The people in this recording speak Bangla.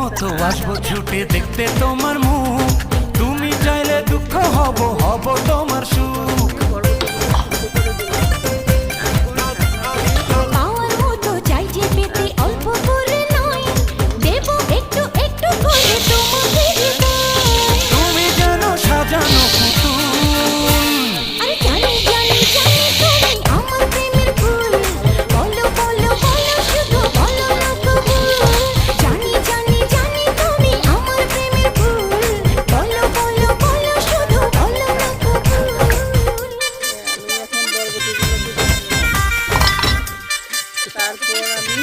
মতো আসবো ছুটে দেখতে তোমার মুখ, তুমি চাইলে দুঃখ হব হব তোমার সুখ। পাওয়ার মতো চাই যে পেতে অল্প করে নয়, দেব একটু একটু করে তোমাকে হৃদয়। তুমি যেন সাজানো পুতুল, আরে জানি জানি জানি তুমি আমার প্রেমের ফুল, বলো বলো বলো শুধু বলো না কবুল। জানি জানি জানি তুমি আমার প্রেমের ফুল, বলো বলো বলো শুধু বলো না কবুল। তারপর আমি